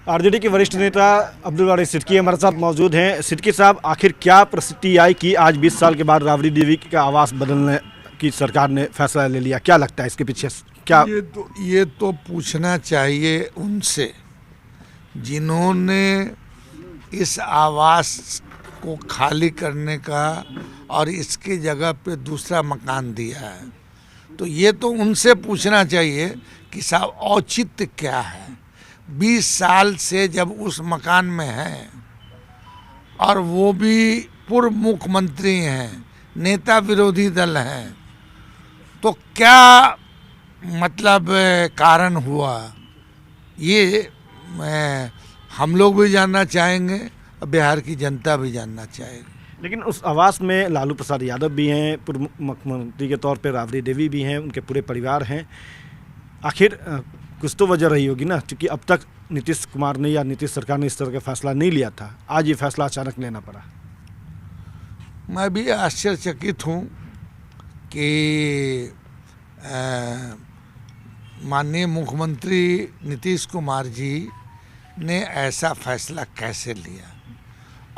RJD के वरिष्ठ नेता अब्दुल बारी सिद्दीकी हमारे साथ मौजूद हैं। सिद्दीकी साहब, आखिर क्या परिस्थिति आई कि आज 20 साल के बाद राबड़ी देवी का आवास बदलने की सरकार ने फैसला ले लिया? क्या लगता है इसके पीछे क्या? ये तो पूछना चाहिए उनसे जिन्होंने इस आवास को खाली करने का और इसके जगह पे दूसरा मकान दिया है। तो ये तो उनसे पूछना चाहिए कि साहब औचित्य क्या है। 20 साल से जब उस मकान में हैं और वो भी पूर्व मुख्यमंत्री हैं, नेता विरोधी दल हैं, तो क्या मतलब कारण हुआ, ये हम लोग भी जानना चाहेंगे और बिहार की जनता भी जानना चाहेगी। लेकिन उस आवास में लालू प्रसाद यादव भी हैं, पूर्व मुख्यमंत्री के तौर पे राबड़ी देवी भी हैं, उनके पूरे परिवार हैं। आखिर कुछ तो वजह रही होगी ना, क्योंकि अब तक नीतीश कुमार ने या नीतीश सरकार ने इस तरह का फैसला नहीं लिया था। आज ये फैसला अचानक लेना पड़ा। मैं भी आश्चर्यचकित हूँ कि माननीय मुख्यमंत्री नीतीश कुमार जी ने ऐसा फैसला कैसे लिया,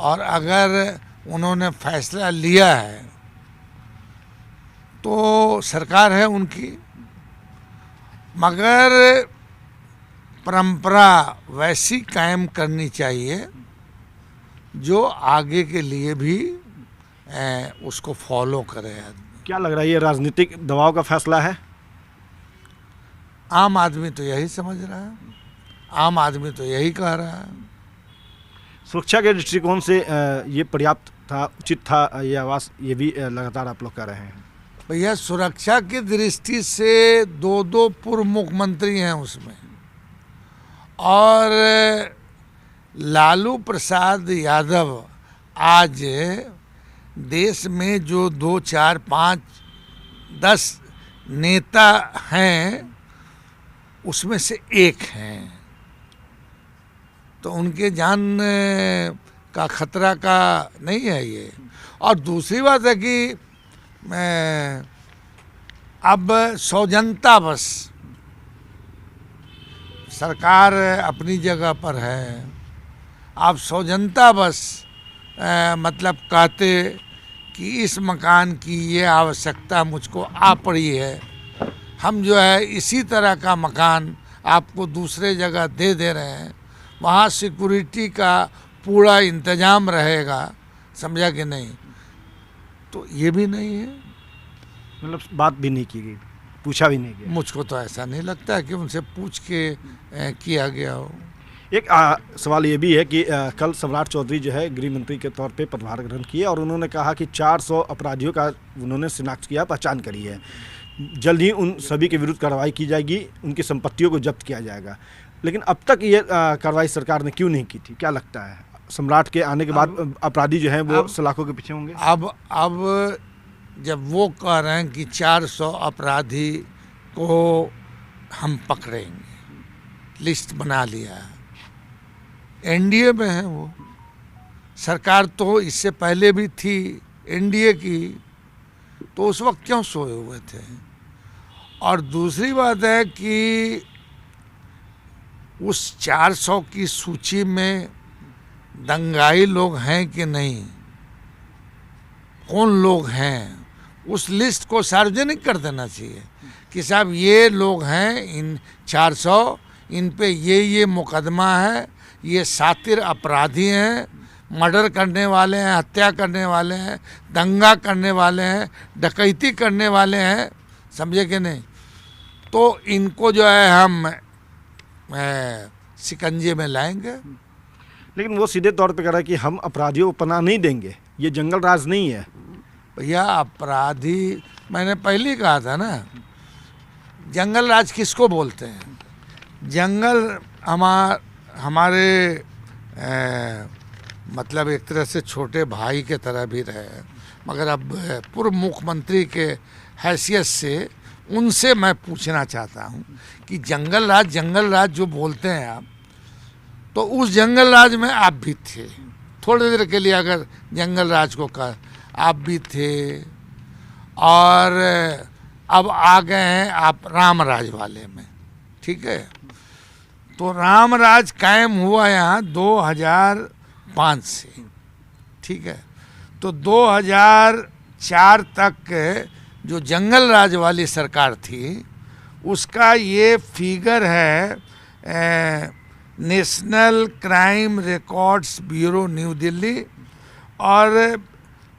और अगर उन्होंने फैसला लिया है तो सरकार है उनकी, मगर परंपरा वैसी कायम करनी चाहिए जो आगे के लिए भी उसको फॉलो करे आदमी। क्या लग रहा है, ये राजनीतिक दबाव का फैसला है? आम आदमी तो यही समझ रहा है, आम आदमी तो यही कह रहा है। सुरक्षा के दृष्टिकोण से ये पर्याप्त था, उचित था ये आवास, ये भी लगातार आप लोग कह रहे हैं। भैया, सुरक्षा की दृष्टि से दो पूर्व मुख्यमंत्री हैं उसमें, और लालू प्रसाद यादव आज देश में जो 2, 4, 5, 10 नेता हैं उसमें से एक हैं, तो उनके जान का खतरा का नहीं है ये। और दूसरी बात है कि अब सौजन्यता बस, सरकार अपनी जगह पर है, आप सौजन्यता बस मतलब कहते कि इस मकान की ये आवश्यकता मुझको आ पड़ी है, हम जो है इसी तरह का मकान आपको दूसरे जगह दे रहे हैं, वहाँ सिक्योरिटी का पूरा इंतजाम रहेगा, समझा कि नहीं? तो ये भी नहीं है, मतलब बात भी नहीं की गई, पूछा भी नहीं गया। मुझको तो ऐसा नहीं लगता है कि उनसे पूछ के किया गया हो। एक सवाल ये भी है कि कल सम्राट चौधरी जो है गृह मंत्री के तौर पे पदभार ग्रहण किए और उन्होंने कहा कि 400 अपराधियों का उन्होंने शिनाख्त किया, पहचान करी है। जल्द ही उन सभी के विरुद्ध कार्रवाई की जाएगी, उनकी संपत्तियों को जब्त किया जाएगा। लेकिन अब तक ये कार्रवाई सरकार ने क्यों नहीं की थी? क्या लगता है, सम्राट के आने के बाद अपराधी जो हैं वो सलाखों के पीछे होंगे? अब जब वो कह रहे हैं कि 400 अपराधी को हम पकड़ेंगे, लिस्ट बना लिया है, एनडीए में है वो सरकार, तो इससे पहले भी थी एनडीए की, तो उस वक्त क्यों सोए हुए थे? और दूसरी बात है कि उस 400 की सूची में दंगाई लोग हैं कि नहीं, कौन लोग हैं, उस लिस्ट को सार्वजनिक कर देना चाहिए कि साहब ये लोग हैं, इन 400, इन पे ये मुकदमा है, ये सातिर अपराधी हैं, मर्डर करने वाले हैं, हत्या करने वाले हैं, दंगा करने वाले हैं, डकैती करने वाले हैं, समझे कि नहीं? तो इनको जो है हम शिकंजे में लाएंगे। लेकिन वो सीधे तौर पे कह रहा है कि हम अपराधियों को पनाह नहीं देंगे, ये जंगल राज नहीं है। भैया, अपराधी, मैंने पहले कहा था ना, जंगल राज किसको बोलते हैं? जंगल हमारे मतलब एक तरह से छोटे भाई के तरह भी रहे, मगर अब पूर्व मुख्यमंत्री के हैसियत से उनसे मैं पूछना चाहता हूँ कि जंगल राज जो बोलते हैं आप, तो उस जंगल राज में आप भी थे थोड़ी देर के लिए, अगर जंगल राज को कर आप भी थे, और अब आ गए हैं आप राम राज वाले में, ठीक है? तो राम राज कायम हुआ यहाँ 2005 से, ठीक है। तो 2004 तक जो जंगल राज वाली सरकार थी उसका ये फिगर है national crime records bureau new Delhi और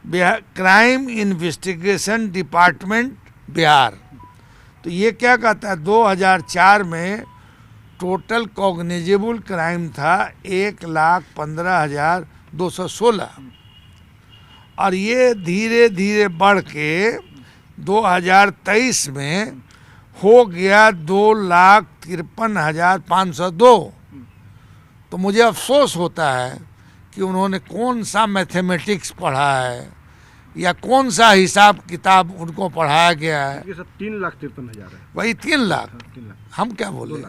क्राइम इन्वेस्टिगेशन डिपार्टमेंट बिहार। तो ये क्या कहता है, 2004 में टोटल कॉग्निजेबल क्राइम था 1,15,216 और ये धीरे धीरे बढ़ के 2023 में हो गया 2,53,502। तो मुझे अफसोस होता है कि उन्होंने कौन सा मैथमेटिक्स पढ़ा है या कौन सा हिसाब किताब उनको पढ़ाया गया है। ये सब 3,53,000 है, वही 3 लाख, 3 लाख। हम क्या बोले,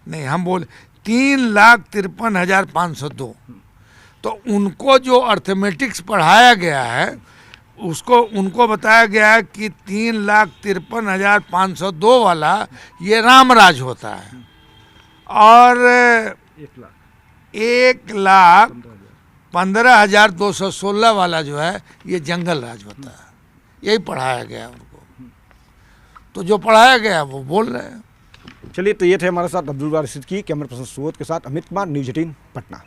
नहीं हम बोले 3,53,502। तो उनको जो अर्थमेटिक्स पढ़ाया गया है उसको उनको बताया गया है कि 3,53,502 वाला ये रामराज होता है और 1,15,216 वाला जो है ये जंगल राज होता है। यही पढ़ाया गया उनको, तो जो पढ़ाया गया वो बोल रहे हैं। चलिए, तो ये थे हमारे साथ अब्दुल बारी सिद्दीकी, कैमरा पर्सन सुबोध के साथ अमित कुमार, न्यूज़ 18 पटना।